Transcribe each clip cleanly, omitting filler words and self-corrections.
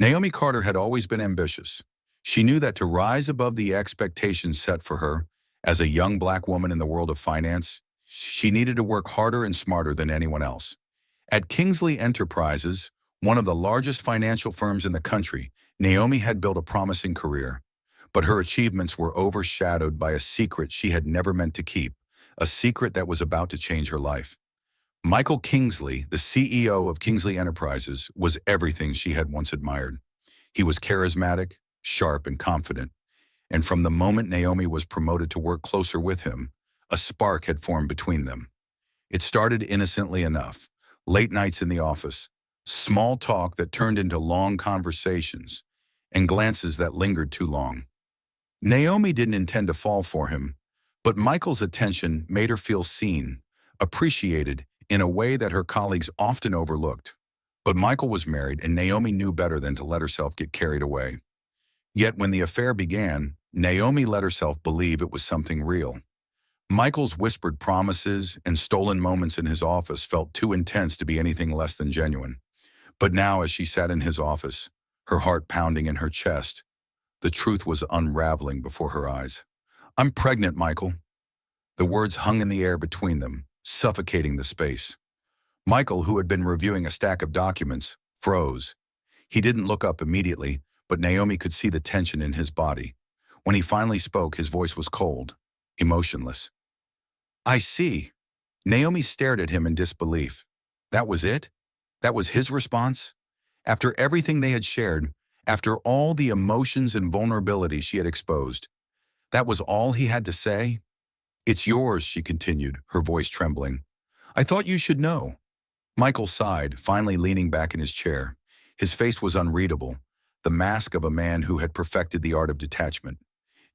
Naomi Carter had always been ambitious. She knew that to rise above the expectations set for her, as a young black woman in the world of finance, she needed to work harder and smarter than anyone else. At Kingsley Enterprises, one of the largest financial firms in the country, Naomi had built a promising career. But her achievements were overshadowed by a secret she had never meant to keep, a secret that was about to change her life. Michael Kingsley, the CEO of Kingsley Enterprises, was everything she had once admired. He was charismatic, sharp, and confident. And from the moment Naomi was promoted to work closer with him, a spark had formed between them. It started innocently enough. Late nights in the office, small talk that turned into long conversations, and glances that lingered too long. Naomi didn't intend to fall for him, but Michael's attention made her feel seen, appreciated, in a way that her colleagues often overlooked. But Michael was married, and Naomi knew better than to let herself get carried away. Yet when the affair began, Naomi let herself believe it was something real. Michael's whispered promises and stolen moments in his office felt too intense to be anything less than genuine. But now, as she sat in his office, her heart pounding in her chest, the truth was unraveling before her eyes. "I'm pregnant, Michael." The words hung in the air between them, suffocating the space. Michael, who had been reviewing a stack of documents, froze. He didn't look up immediately, but Naomi could see the tension in his body. When he finally spoke, his voice was cold, emotionless. "I see." Naomi stared at him in disbelief. That was it? That was his response? After everything they had shared, after all the emotions and vulnerability she had exposed, that was all he had to say? "It's yours," she continued, her voice trembling. "I thought you should know." Michael sighed, finally leaning back in his chair. His face was unreadable, the mask of a man who had perfected the art of detachment.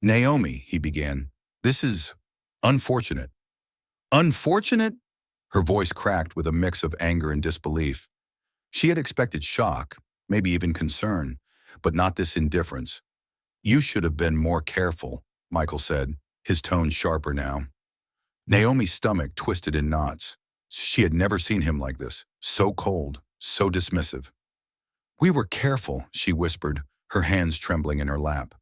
"Naomi," he began, "this is unfortunate." "Unfortunate?" Her voice cracked with a mix of anger and disbelief. She had expected shock, maybe even concern, but not this indifference. "You should have been more careful," Michael said, his tone sharper now. Naomi's stomach twisted in knots. She had never seen him like this, so cold, so dismissive. "We were careful," she whispered, her hands trembling in her lap.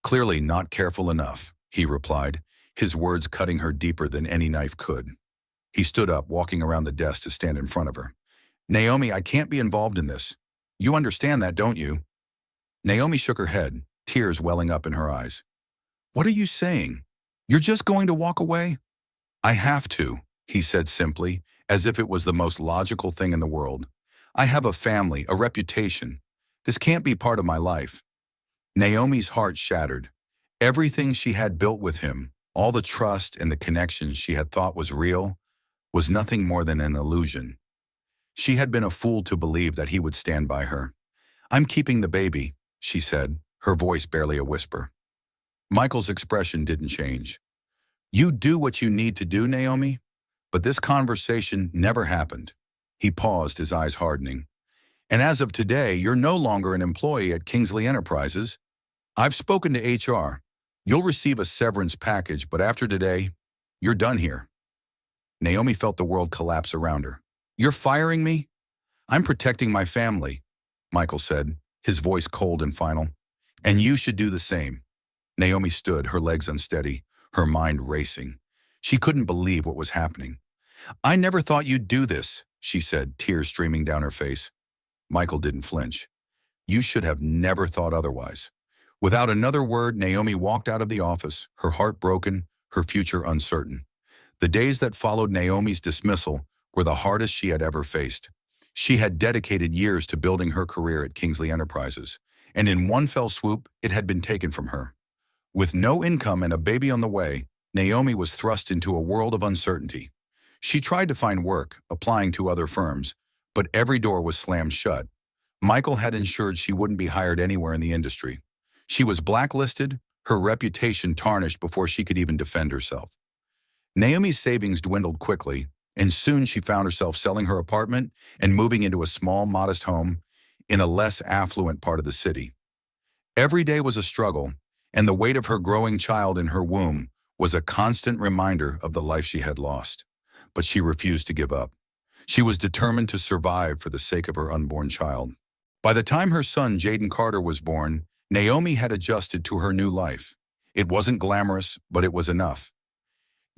"Clearly not careful enough," he replied, his words cutting her deeper than any knife could. He stood up, walking around the desk to stand in front of her. "Naomi, I can't be involved in this. You understand that, don't you?" Naomi shook her head, tears welling up in her eyes. "What are you saying? You're just going to walk away?" "I have to," he said simply, as if it was the most logical thing in the world. "I have a family, a reputation. This can't be part of my life." Naomi's heart shattered. Everything she had built with him, all the trust and the connections she had thought was real, was nothing more than an illusion. She had been a fool to believe that he would stand by her. "I'm keeping the baby," she said, her voice barely a whisper. Michael's expression didn't change. "You do what you need to do, Naomi, but this conversation never happened." He paused, his eyes hardening. "And as of today, you're no longer an employee at Kingsley Enterprises. I've spoken to HR. You'll receive a severance package, but after today, you're done here." Naomi felt the world collapse around her. "You're firing me?" "I'm protecting my family," Michael said, his voice cold and final. "And you should do the same." Naomi stood, her legs unsteady, her mind racing. She couldn't believe what was happening. "I never thought you'd do this," she said, tears streaming down her face. Michael didn't flinch. "You should have never thought otherwise." Without another word, Naomi walked out of the office, her heart broken, her future uncertain. The days that followed Naomi's dismissal were the hardest she had ever faced. She had dedicated years to building her career at Kingsley Enterprises, and in one fell swoop, it had been taken from her. With no income and a baby on the way, Naomi was thrust into a world of uncertainty. She tried to find work, applying to other firms, but every door was slammed shut. Michael had ensured she wouldn't be hired anywhere in the industry. She was blacklisted, her reputation tarnished before she could even defend herself. Naomi's savings dwindled quickly, and soon she found herself selling her apartment and moving into a small, modest home in a less affluent part of the city. Every day was a struggle, and the weight of her growing child in her womb was a constant reminder of the life she had lost. But she refused to give up. She was determined to survive for the sake of her unborn child. By the time her son, Jaden Carter, was born, Naomi had adjusted to her new life. It wasn't glamorous, but it was enough.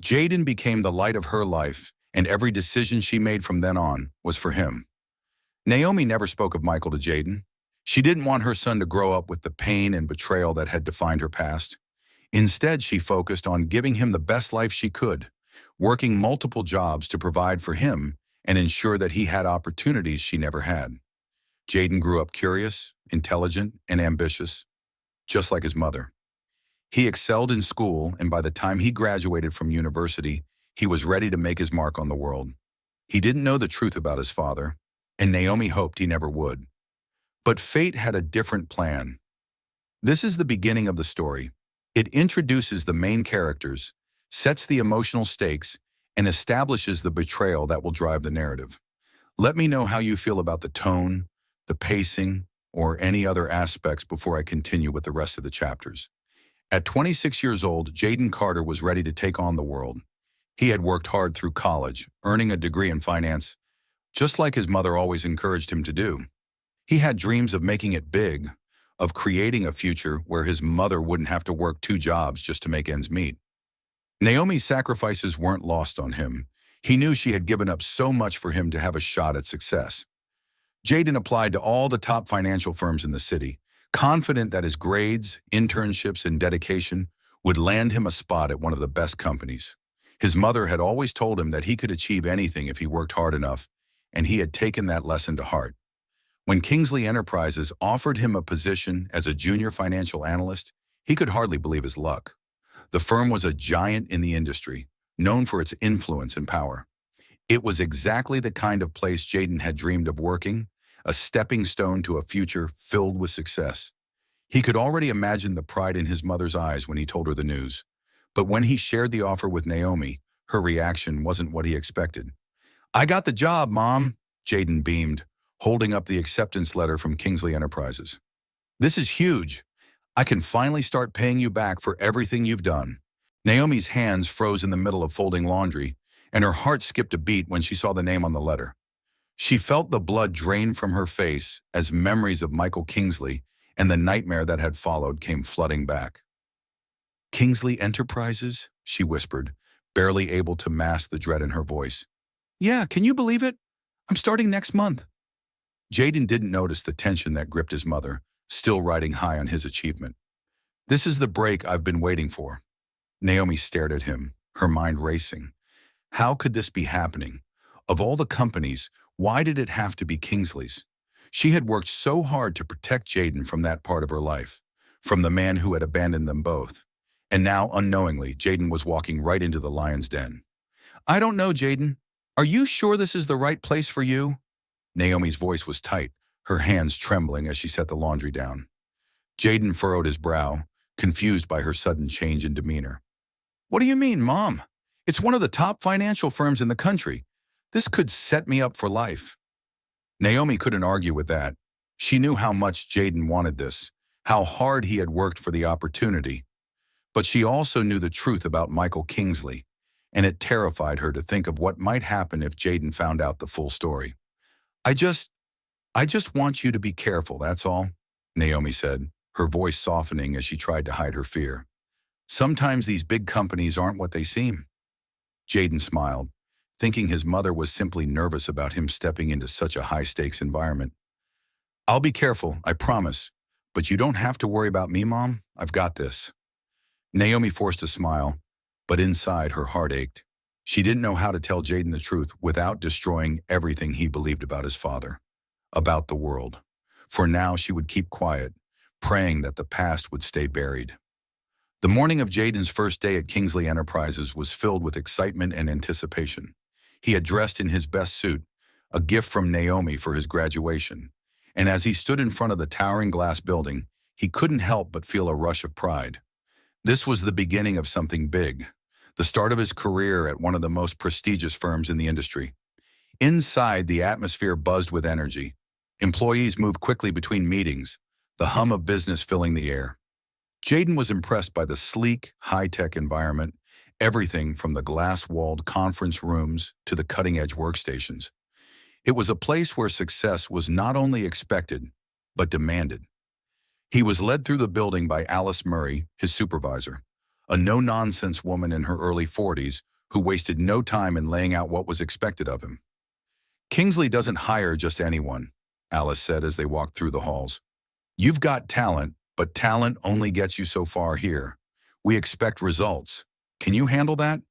Jaden became the light of her life, and every decision she made from then on was for him. Naomi never spoke of Michael to Jaden. She didn't want her son to grow up with the pain and betrayal that had defined her past. Instead, she focused on giving him the best life she could, working multiple jobs to provide for him and ensure that he had opportunities she never had. Jaden grew up curious, intelligent, and ambitious, just like his mother. He excelled in school, and by the time he graduated from university, he was ready to make his mark on the world. He didn't know the truth about his father, and Naomi hoped he never would. But fate had a different plan. This is the beginning of the story. It introduces the main characters, sets the emotional stakes, and establishes the betrayal that will drive the narrative. Let me know how you feel about the tone, the pacing, or any other aspects before I continue with the rest of the chapters. At 26 years old, Jaden Carter was ready to take on the world. He had worked hard through college, earning a degree in finance, just like his mother always encouraged him to do. He had dreams of making it big, of creating a future where his mother wouldn't have to work 2 jobs just to make ends meet. Naomi's sacrifices weren't lost on him. He knew she had given up so much for him to have a shot at success. Jaden applied to all the top financial firms in the city, confident that his grades, internships, and dedication would land him a spot at one of the best companies. His mother had always told him that he could achieve anything if he worked hard enough, and he had taken that lesson to heart. When Kingsley Enterprises offered him a position as a junior financial analyst, he could hardly believe his luck. The firm was a giant in the industry, known for its influence and power. It was exactly the kind of place Jaden had dreamed of working, a stepping stone to a future filled with success. He could already imagine the pride in his mother's eyes when he told her the news. But when he shared the offer with Naomi, her reaction wasn't what he expected. "I got the job, Mom," Jaden beamed, holding up the acceptance letter from Kingsley Enterprises. "This is huge. I can finally start paying you back for everything you've done." Naomi's hands froze in the middle of folding laundry, and her heart skipped a beat when she saw the name on the letter. She felt the blood drain from her face as memories of Michael Kingsley and the nightmare that had followed came flooding back. "Kingsley Enterprises?" she whispered, barely able to mask the dread in her voice. "Yeah, can you believe it? I'm starting next month." Jaden didn't notice the tension that gripped his mother, still riding high on his achievement. "This is the break I've been waiting for." Naomi stared at him, her mind racing. How could this be happening? Of all the companies, why did it have to be Kingsley's? She had worked so hard to protect Jaden from that part of her life, from the man who had abandoned them both. And now, unknowingly, Jaden was walking right into the lion's den. "I don't know, Jaden. Are you sure this is the right place for you?" Naomi's voice was tight, her hands trembling as she set the laundry down. Jaden furrowed his brow, confused by her sudden change in demeanor. "What do you mean, Mom? It's one of the top financial firms in the country. This could set me up for life." Naomi couldn't argue with that. She knew how much Jaden wanted this, how hard he had worked for the opportunity. But she also knew the truth about Michael Kingsley, and it terrified her to think of what might happen if Jaden found out the full story. I just want you to be careful, that's all," Naomi said, her voice softening as she tried to hide her fear. "Sometimes these big companies aren't what they seem." Jaden smiled, thinking his mother was simply nervous about him stepping into such a high-stakes environment. "I'll be careful, I promise. But you don't have to worry about me, Mom. I've got this." Naomi forced a smile, but inside her heart ached. She didn't know how to tell Jaden the truth without destroying everything he believed about his father, about the world. For now, she would keep quiet, praying that the past would stay buried. The morning of Jaden's first day at Kingsley Enterprises was filled with excitement and anticipation. He had dressed in his best suit, a gift from Naomi for his graduation, and as he stood in front of the towering glass building, he couldn't help but feel a rush of pride. This was the beginning of something big, the start of his career at one of the most prestigious firms in the industry. Inside, the atmosphere buzzed with energy. Employees moved quickly between meetings, the hum of business filling the air. Jaden was impressed by the sleek, high-tech environment, everything from the glass-walled conference rooms to the cutting-edge workstations. It was a place where success was not only expected, but demanded. He was led through the building by Alice Murray, his supervisor, a no-nonsense woman in her early 40s who wasted no time in laying out what was expected of him. Kingsley doesn't hire just anyone, Alice said as they walked through the halls. You've got talent, but talent only gets you so far here. We expect results. Can you handle that?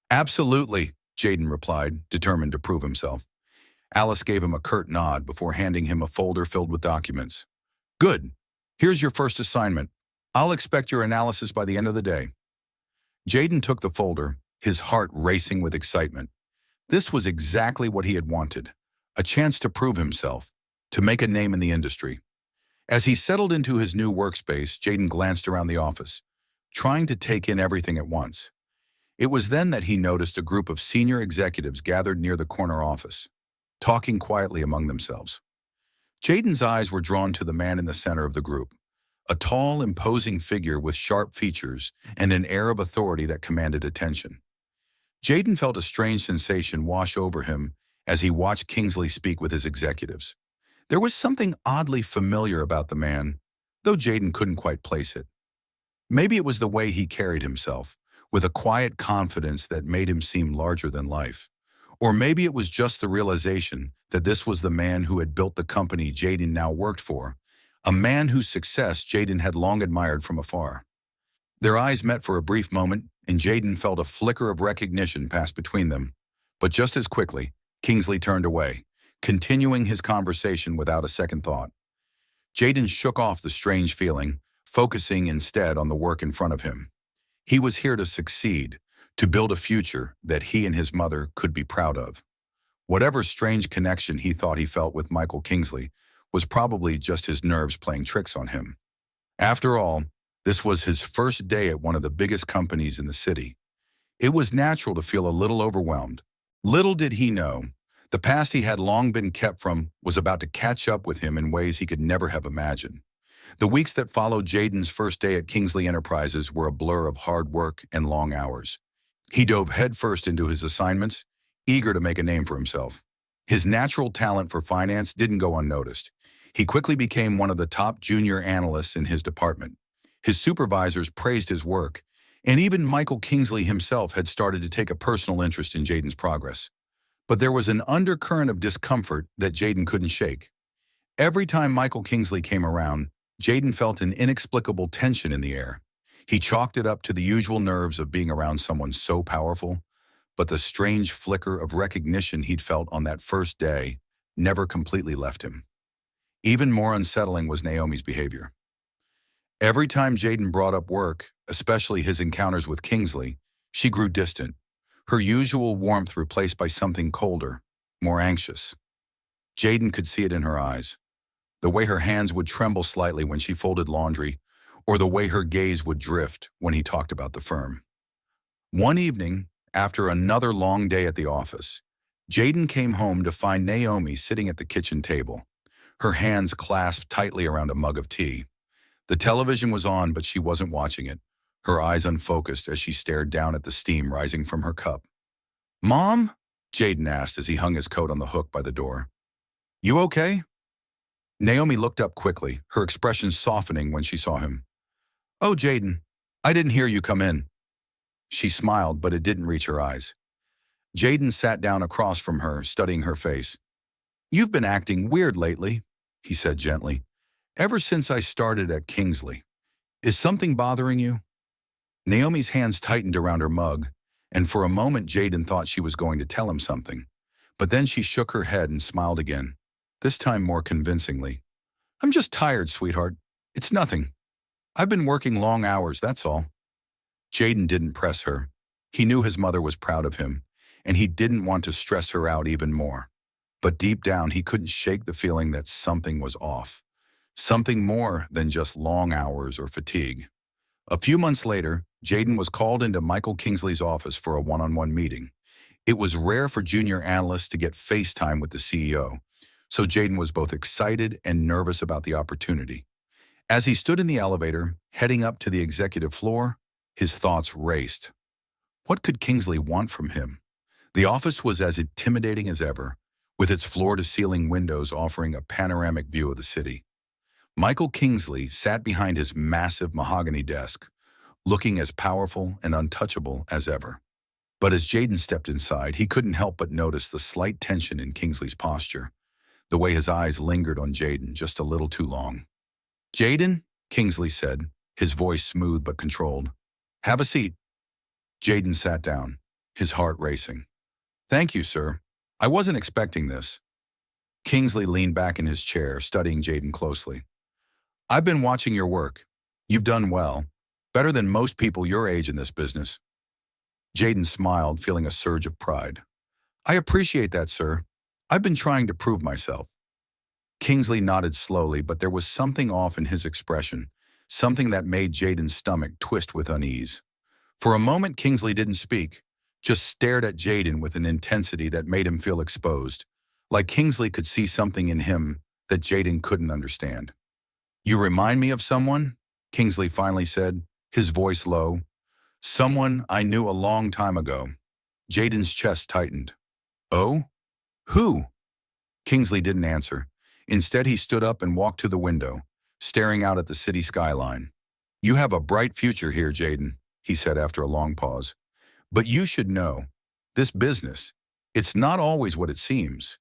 Absolutely, Jaden replied, determined to prove himself. Alice gave him a curt nod before handing him a folder filled with documents. Good. Here's your first assignment. I'll expect your analysis by the end of the day. Jaden took the folder, his heart racing with excitement. This was exactly what he had wanted, a chance to prove himself, to make a name in the industry. As he settled into his new workspace, Jaden glanced around the office, trying to take in everything at once. It was then that he noticed a group of senior executives gathered near the corner office, talking quietly among themselves. Jaden's eyes were drawn to the man in the center of the group, a tall, imposing figure with sharp features and an air of authority that commanded attention. Jaden felt a strange sensation wash over him as he watched Kingsley speak with his executives. There was something oddly familiar about the man, though Jaden couldn't quite place it. Maybe it was the way he carried himself, with a quiet confidence that made him seem larger than life. Or maybe it was just the realization that this was the man who had built the company Jaden now worked for, a man whose success Jaden had long admired from afar. Their eyes met for a brief moment, and Jaden felt a flicker of recognition pass between them. But just as quickly, Kingsley turned away, continuing his conversation without a second thought. Jaden shook off the strange feeling, focusing instead on the work in front of him. He was here to succeed, to build a future that he and his mother could be proud of. Whatever strange connection he thought he felt with Michael Kingsley was probably just his nerves playing tricks on him. After all, this was his first day at one of the biggest companies in the city. It was natural to feel a little overwhelmed. Little did he know, the past he had long been kept from was about to catch up with him in ways he could never have imagined. The weeks that followed Jaden's first day at Kingsley Enterprises were a blur of hard work and long hours. He dove headfirst into his assignments, eager to make a name for himself. His natural talent for finance didn't go unnoticed. He quickly became one of the top junior analysts in his department. His supervisors praised his work, and even Michael Kingsley himself had started to take a personal interest in Jaden's progress. But there was an undercurrent of discomfort that Jaden couldn't shake. Every time Michael Kingsley came around, Jaden felt an inexplicable tension in the air. He chalked it up to the usual nerves of being around someone so powerful, but the strange flicker of recognition he'd felt on that first day never completely left him. Even more unsettling was Naomi's behavior. Every time Jaden brought up work, especially his encounters with Kingsley, she grew distant, her usual warmth replaced by something colder, more anxious. Jaden could see it in her eyes, the way her hands would tremble slightly when she folded laundry, or the way her gaze would drift when he talked about the firm. One evening, after another long day at the office, Jaden came home to find Naomi sitting at the kitchen table, her hands clasped tightly around a mug of tea. The television was on, but she wasn't watching it, her eyes unfocused as she stared down at the steam rising from her cup. "Mom?" Jaden asked as he hung his coat on the hook by the door. "You okay?" Naomi looked up quickly, her expression softening when she saw him. "Oh, Jaden, I didn't hear you come in." She smiled, but it didn't reach her eyes. Jaden sat down across from her, studying her face. "You've been acting weird lately," he said gently. "Ever since I started at Kingsley. Is something bothering you?" Naomi's hands tightened around her mug, and for a moment Jaden thought she was going to tell him something. But then she shook her head and smiled again, this time more convincingly. "I'm just tired, sweetheart. It's nothing. I've been working long hours, that's all." Jaden didn't press her. He knew his mother was proud of him, and he didn't want to stress her out even more. But deep down, he couldn't shake the feeling that something was off. Something more than just long hours or fatigue. A few months later, Jaden was called into Michael Kingsley's office for a one-on-one meeting. It was rare for junior analysts to get FaceTime with the CEO, so Jaden was both excited and nervous about the opportunity. As he stood in the elevator, heading up to the executive floor, his thoughts raced. What could Kingsley want from him? The office was as intimidating as ever, with its floor-to-ceiling windows offering a panoramic view of the city. Michael Kingsley sat behind his massive mahogany desk, looking as powerful and untouchable as ever. But as Jaden stepped inside, he couldn't help but notice the slight tension in Kingsley's posture, the way his eyes lingered on Jaden just a little too long. "Jaden," Kingsley said, his voice smooth but controlled. "Have a seat." Jaden sat down, his heart racing. "Thank you, sir. I wasn't expecting this." Kingsley leaned back in his chair, studying Jaden closely. "I've been watching your work. You've done well, better than most people your age in this business." Jaden smiled, feeling a surge of pride. "I appreciate that, sir. I've been trying to prove myself." Kingsley nodded slowly, but there was something off in his expression, something that made Jaden's stomach twist with unease. For a moment, Kingsley didn't speak, just stared at Jaden with an intensity that made him feel exposed, like Kingsley could see something in him that Jaden couldn't understand. "You remind me of someone," Kingsley finally said, his voice low. "Someone I knew a long time ago." Jaden's chest tightened. "Oh? Who?" Kingsley didn't answer. Instead, he stood up and walked to the window, staring out at the city skyline. "You have a bright future here, Jaden," he said after a long pause. "But you should know, this business, it's not always what it seems.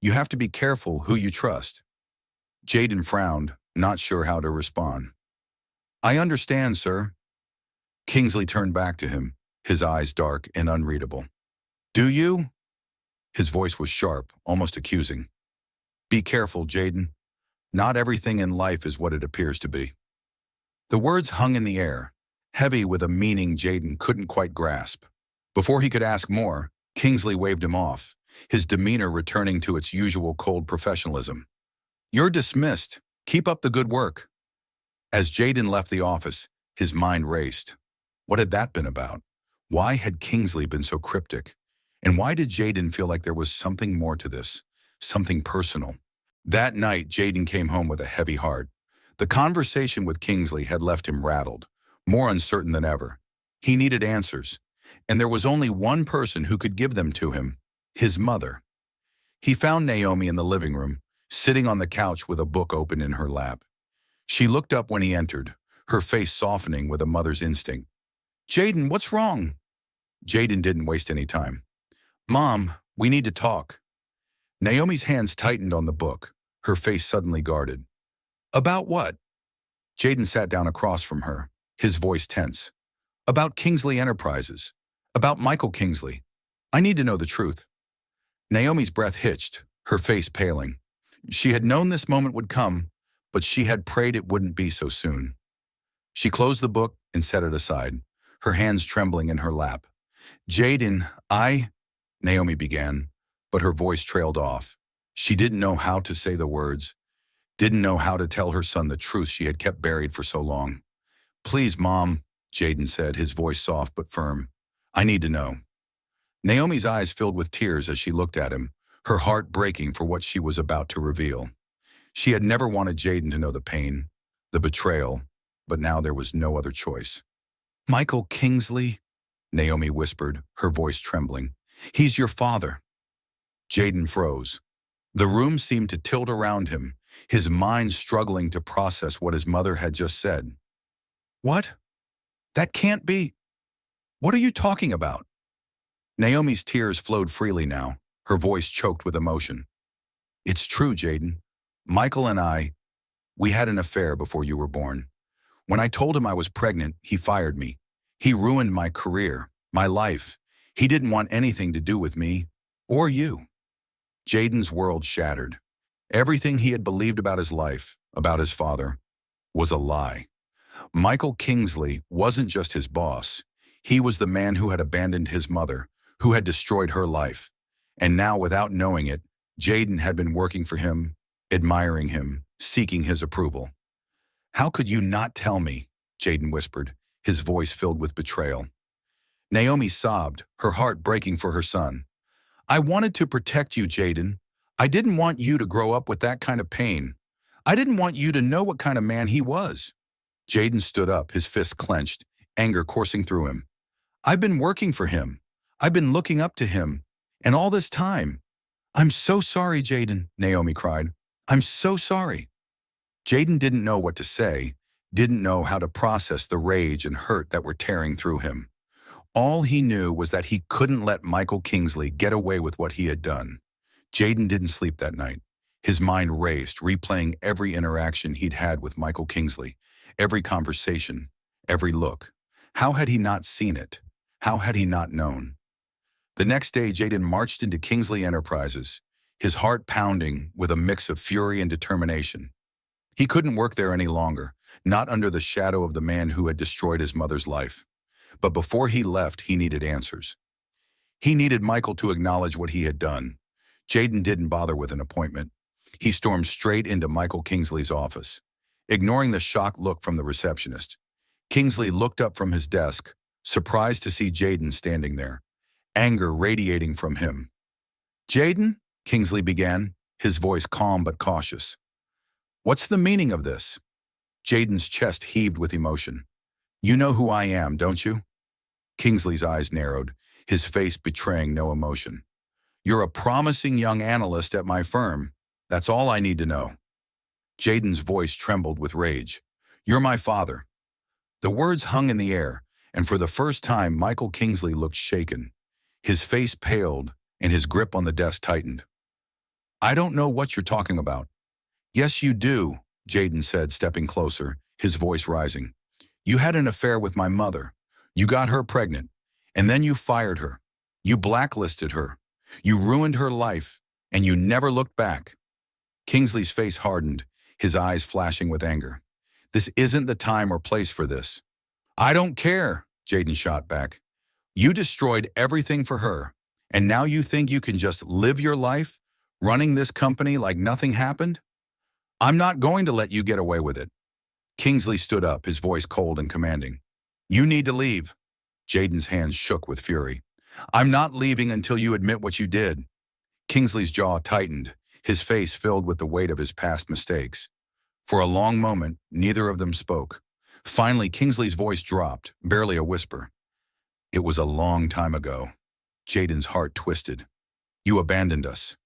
You have to be careful who you trust." Jaden frowned, not sure how to respond. "I understand, sir." Kingsley turned back to him, his eyes dark and unreadable. "Do you?" His voice was sharp, almost accusing. "Be careful, Jaden. Not everything in life is what it appears to be." The words hung in the air, heavy with a meaning Jaden couldn't quite grasp. Before he could ask more, Kingsley waved him off, his demeanor returning to its usual cold professionalism. "You're dismissed. Keep up the good work." As Jaden left the office, his mind raced. What had that been about? Why had Kingsley been so cryptic? And why did Jaden feel like there was something more to this, something personal? That night, Jaden came home with a heavy heart. The conversation with Kingsley had left him rattled, more uncertain than ever. He needed answers, and there was only one person who could give them to him: his mother. He found Naomi in the living room, sitting on the couch with a book open in her lap. She looked up when he entered, her face softening with a mother's instinct. "Jaden, what's wrong?" Jaden didn't waste any time. "Mom, we need to talk." Naomi's hands tightened on the book, her face suddenly guarded. "About what?" Jaden sat down across from her, his voice tense. "About Kingsley Enterprises. About Michael Kingsley. I need to know the truth." Naomi's breath hitched, her face paling. She had known this moment would come, but she had prayed it wouldn't be so soon. She closed the book and set it aside, her hands trembling in her lap. "Jaden, Naomi began, but her voice trailed off. She didn't know how to say the words, didn't know how to tell her son the truth she had kept buried for so long. "Please, Mom," Jaden said, his voice soft but firm. "I need to know." Naomi's eyes filled with tears as she looked at him, her heart breaking for what she was about to reveal. She had never wanted Jaden to know the pain, the betrayal, but now there was no other choice. "Michael Kingsley," Naomi whispered, her voice trembling. "He's your father." Jaden froze. The room seemed to tilt around him, his mind struggling to process what his mother had just said. "What? That can't be. What are you talking about?" Naomi's tears flowed freely now, her voice choked with emotion. "It's true, Jaden. Michael and we had an affair before you were born. When I told him I was pregnant, he fired me. He ruined my career, my life. He didn't want anything to do with me, or you." Jaden's world shattered. Everything he had believed about his life, about his father, was a lie. Michael Kingsley wasn't just his boss. He was the man who had abandoned his mother, who had destroyed her life. And now, without knowing it, Jaden had been working for him, admiring him, seeking his approval. "How could you not tell me?" Jaden whispered, his voice filled with betrayal. Naomi sobbed, her heart breaking for her son. "I wanted to protect you, Jaden. I didn't want you to grow up with that kind of pain. I didn't want you to know what kind of man he was." Jaden stood up, his fists clenched, anger coursing through him. "I've been working for him. I've been looking up to him. And all this time. I'm so sorry, Jaden," Naomi cried. "I'm so sorry." Jaden didn't know what to say, didn't know how to process the rage and hurt that were tearing through him. All he knew was that he couldn't let Michael Kingsley get away with what he had done. Jaden didn't sleep that night. His mind raced, replaying every interaction he'd had with Michael Kingsley, every conversation, every look. How had he not seen it? How had he not known? The next day, Jaden marched into Kingsley Enterprises, his heart pounding with a mix of fury and determination. He couldn't work there any longer, not under the shadow of the man who had destroyed his mother's life. But before he left, he needed answers. He needed Michael to acknowledge what he had done. Jaden didn't bother with an appointment. He stormed straight into Michael Kingsley's office. Ignoring the shocked look from the receptionist, Kingsley looked up from his desk, surprised to see Jaden standing there, anger radiating from him. "Jaden," Kingsley began, his voice calm but cautious. "What's the meaning of this?" Jaden's chest heaved with emotion. "You know who I am, don't you?" Kingsley's eyes narrowed, his face betraying no emotion. "You're a promising young analyst at my firm. That's all I need to know." Jaden's voice trembled with rage. "You're my father." The words hung in the air, and for the first time Michael Kingsley looked shaken. His face paled, and his grip on the desk tightened. "I don't know what you're talking about." "Yes, you do," Jaden said, stepping closer, his voice rising. "You had an affair with my mother. You got her pregnant, and then you fired her. You blacklisted her. You ruined her life, and you never looked back." Kingsley's face hardened, his eyes flashing with anger. "This isn't the time or place for this." "I don't care," Jaden shot back. "You destroyed everything for her, and now you think you can just live your life, running this company like nothing happened? I'm not going to let you get away with it." Kingsley stood up, his voice cold and commanding. "You need to leave." Jaden's hands shook with fury. "I'm not leaving until you admit what you did." Kingsley's jaw tightened, his face filled with the weight of his past mistakes. For a long moment, neither of them spoke. Finally, Kingsley's voice dropped, barely a whisper. "It was a long time ago." Jaden's heart twisted. "You abandoned us."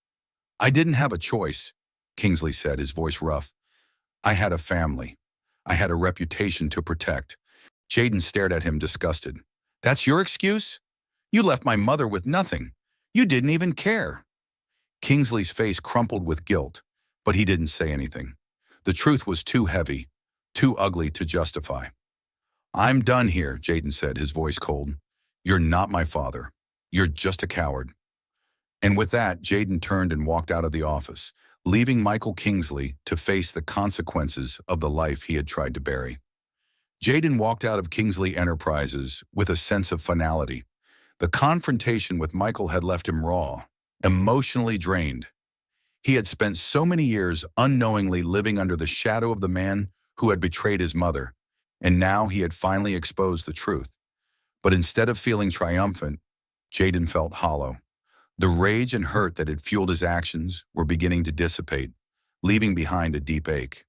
"I didn't have a choice," Kingsley said, his voice rough. "I had a family. I had a reputation to protect." Jaden stared at him, disgusted. "That's your excuse? You left my mother with nothing. You didn't even care." Kingsley's face crumpled with guilt, but he didn't say anything. The truth was too heavy, too ugly to justify. "I'm done here," Jaden said, his voice cold. "You're not my father. You're just a coward." And with that, Jaden turned and walked out of the office, leaving Michael Kingsley to face the consequences of the life he had tried to bury. Jaden walked out of Kingsley Enterprises with a sense of finality. The confrontation with Michael had left him raw, emotionally drained. He had spent so many years unknowingly living under the shadow of the man who had betrayed his mother, and now he had finally exposed the truth. But instead of feeling triumphant, Jaden felt hollow. The rage and hurt that had fueled his actions were beginning to dissipate, leaving behind a deep ache.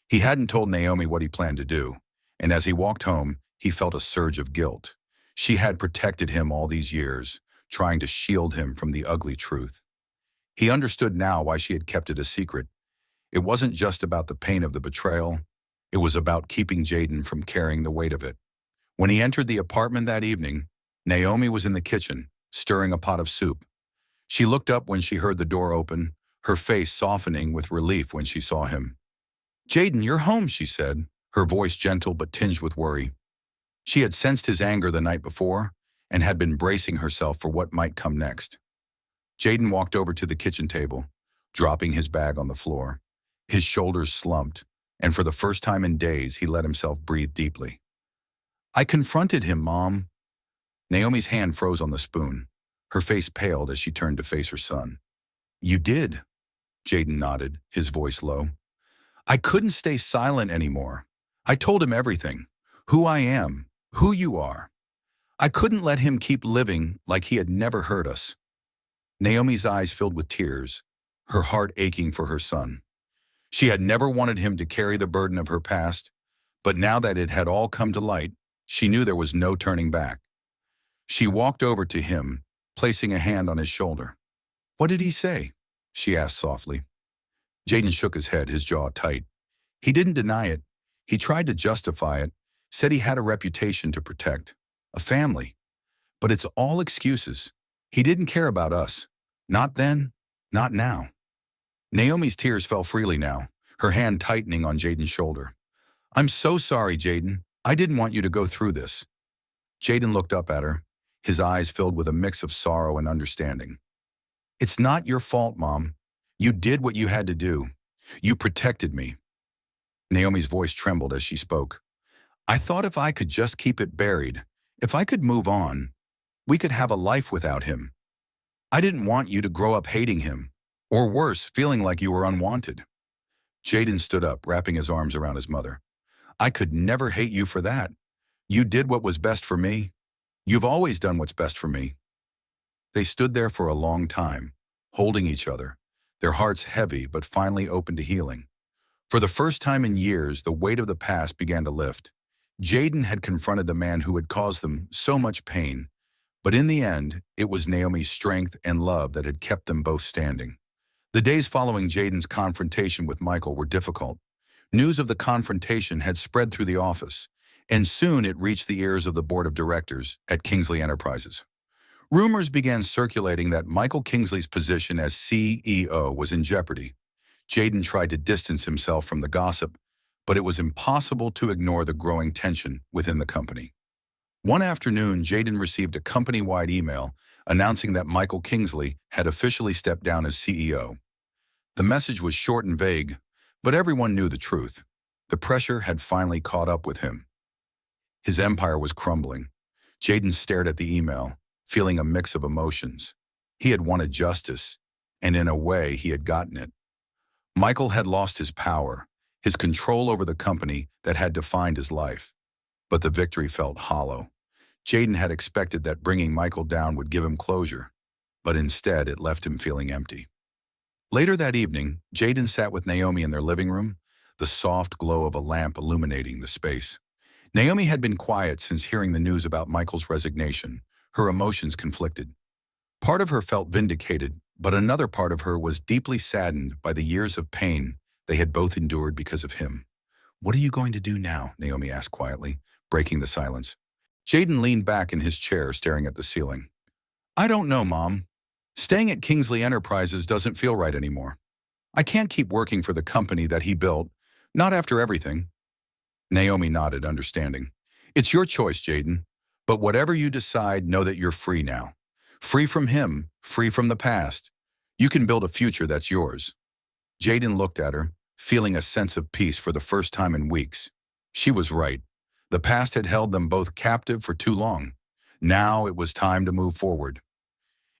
He hadn't told Naomi what he planned to do, and as he walked home, he felt a surge of guilt. She had protected him all these years, trying to shield him from the ugly truth. He understood now why she had kept it a secret. It wasn't just about the pain of the betrayal. It was about keeping Jaden from carrying the weight of it. When he entered the apartment that evening, Naomi was in the kitchen, stirring a pot of soup. She looked up when she heard the door open, her face softening with relief when she saw him. "Jaden, you're home," she said, her voice gentle but tinged with worry. She had sensed his anger the night before and had been bracing herself for what might come next. Jaden walked over to the kitchen table, dropping his bag on the floor. His shoulders slumped, and for the first time in days, he let himself breathe deeply. "I confronted him, Mom." Naomi's hand froze on the spoon. Her face paled as she turned to face her son. "You did," Jaden nodded, his voice low. "I couldn't stay silent anymore. I told him everything. Who I am, who you are. I couldn't let him keep living like he had never hurt us." Naomi's eyes filled with tears, her heart aching for her son. She had never wanted him to carry the burden of her past, but now that it had all come to light, she knew there was no turning back. She walked over to him, placing a hand on his shoulder. "What did he say?" she asked softly. Jaden shook his head, his jaw tight. He didn't deny it. He tried to justify it, said he had a reputation to protect, a family. But it's all excuses. He didn't care about us. Not then, not now. Naomi's tears fell freely now, her hand tightening on Jaden's shoulder. I'm so sorry, Jaden. I didn't want you to go through this. Jaden looked up at her, his eyes filled with a mix of sorrow and understanding. It's not your fault, Mom. You did what you had to do. You protected me. Naomi's voice trembled as she spoke. I thought if I could just keep it buried, if I could move on, we could have a life without him. I didn't want you to grow up hating him, or worse, feeling like you were unwanted. Jaden stood up, wrapping his arms around his mother. I could never hate you for that. You did what was best for me. You've always done what's best for me. They stood there for a long time, holding each other, their hearts heavy but finally open to healing. For the first time in years, the weight of the past began to lift. Jaden had confronted the man who had caused them so much pain, but in the end, it was Naomi's strength and love that had kept them both standing. The days following Jaden's confrontation with Michael were difficult. News of the confrontation had spread through the office, and soon it reached the ears of the board of directors at Kingsley Enterprises. Rumors began circulating that Michael Kingsley's position as CEO was in jeopardy. Jaden tried to distance himself from the gossip, but it was impossible to ignore the growing tension within the company. One afternoon, Jaden received a company-wide email announcing that Michael Kingsley had officially stepped down as CEO. The message was short and vague, but everyone knew the truth. The pressure had finally caught up with him. His empire was crumbling. Jaden stared at the email, feeling a mix of emotions. He had wanted justice, and in a way, he had gotten it. Michael had lost his power, his control over the company that had defined his life. But the victory felt hollow. Jaden had expected that bringing Michael down would give him closure, but instead it left him feeling empty. Later that evening, Jaden sat with Naomi in their living room, the soft glow of a lamp illuminating the space. Naomi had been quiet since hearing the news about Michael's resignation, her emotions conflicted. Part of her felt vindicated, but another part of her was deeply saddened by the years of pain they had both endured because of him. What are you going to do now? Naomi asked quietly, breaking the silence. Jaden leaned back in his chair, staring at the ceiling. I don't know, Mom. Staying at Kingsley Enterprises doesn't feel right anymore. I can't keep working for the company that he built, not after everything. Naomi nodded, understanding. It's your choice, Jaden. But whatever you decide, know that you're free now. Free from him, free from the past. You can build a future that's yours. Jaden looked at her, feeling a sense of peace for the first time in weeks. She was right. The past had held them both captive for too long. Now it was time to move forward.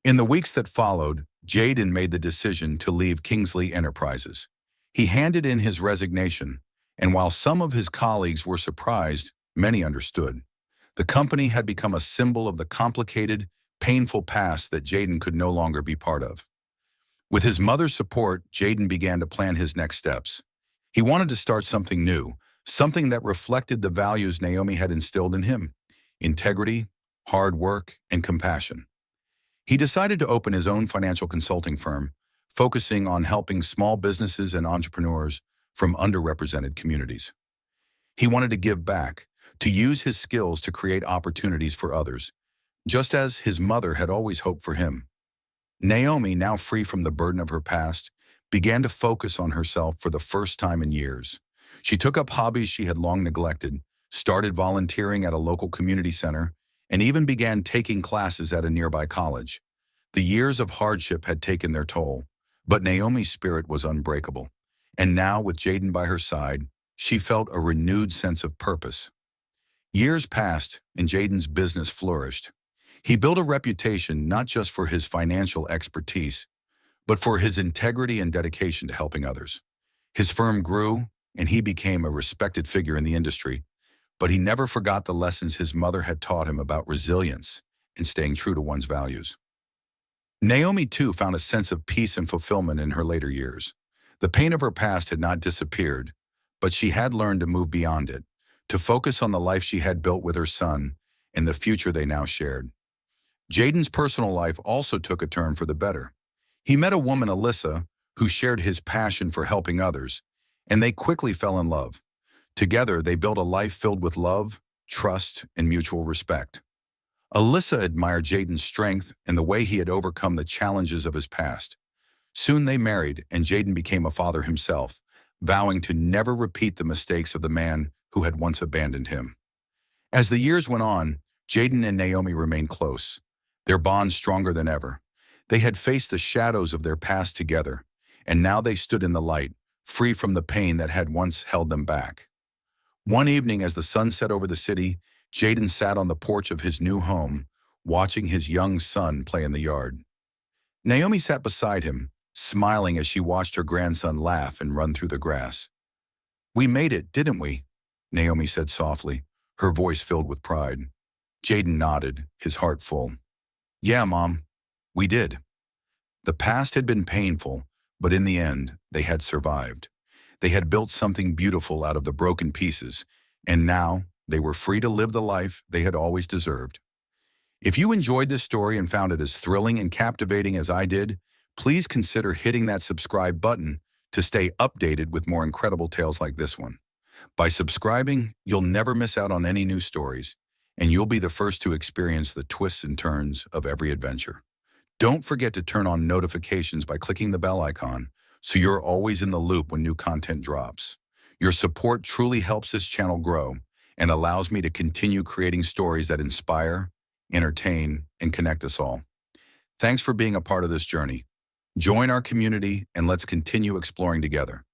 In the weeks that followed, Jaden made the decision to leave Kingsley Enterprises. He handed in his resignation, and while some of his colleagues were surprised, many understood. The company had become a symbol of the complicated, painful past that Jaden could no longer be part of. With his mother's support, Jaden began to plan his next steps. He wanted to start something new, something that reflected the values Naomi had instilled in him: integrity, hard work, and compassion. He decided to open his own financial consulting firm, focusing on helping small businesses and entrepreneurs from underrepresented communities. He wanted to give back, to use his skills to create opportunities for others, just as his mother had always hoped for him. Naomi, now free from the burden of her past, began to focus on herself for the first time in years. She took up hobbies she had long neglected, started volunteering at a local community center, and even began taking classes at a nearby college. The years of hardship had taken their toll, but Naomi's spirit was unbreakable. And now, with Jaden by her side, she felt a renewed sense of purpose. Years passed, and Jaden's business flourished. He built a reputation not just for his financial expertise, but for his integrity and dedication to helping others. His firm grew, and he became a respected figure in the industry, but he never forgot the lessons his mother had taught him about resilience and staying true to one's values. Naomi, too, found a sense of peace and fulfillment in her later years. The pain of her past had not disappeared, but she had learned to move beyond it, to focus on the life she had built with her son and the future they now shared. Jaden's personal life also took a turn for the better. He met a woman, Alyssa, who shared his passion for helping others, and they quickly fell in love. Together, they built a life filled with love, trust, and mutual respect. Alyssa admired Jaden's strength and the way he had overcome the challenges of his past. Soon they married, and Jaden became a father himself, vowing to never repeat the mistakes of the man who had once abandoned him. As the years went on, Jaden and Naomi remained close, their bond stronger than ever. They had faced the shadows of their past together, and now they stood in the light, free from the pain that had once held them back. One evening as the sun set over the city, Jaden sat on the porch of his new home, watching his young son play in the yard. Naomi sat beside him, smiling as she watched her grandson laugh and run through the grass. "We made it, didn't we?" Naomi said softly, her voice filled with pride. Jaden nodded, his heart full. "Yeah, Mom, we did." The past had been painful, but in the end, they had survived. They had built something beautiful out of the broken pieces, and now they were free to live the life they had always deserved. If you enjoyed this story and found it as thrilling and captivating as I did, please consider hitting that subscribe button to stay updated with more incredible tales like this one. By subscribing, you'll never miss out on any new stories, and you'll be the first to experience the twists and turns of every adventure. Don't forget to turn on notifications by clicking the bell icon so you're always in the loop when new content drops. Your support truly helps this channel grow and allows me to continue creating stories that inspire, entertain, and connect us all. Thanks for being a part of this journey. Join our community and let's continue exploring together.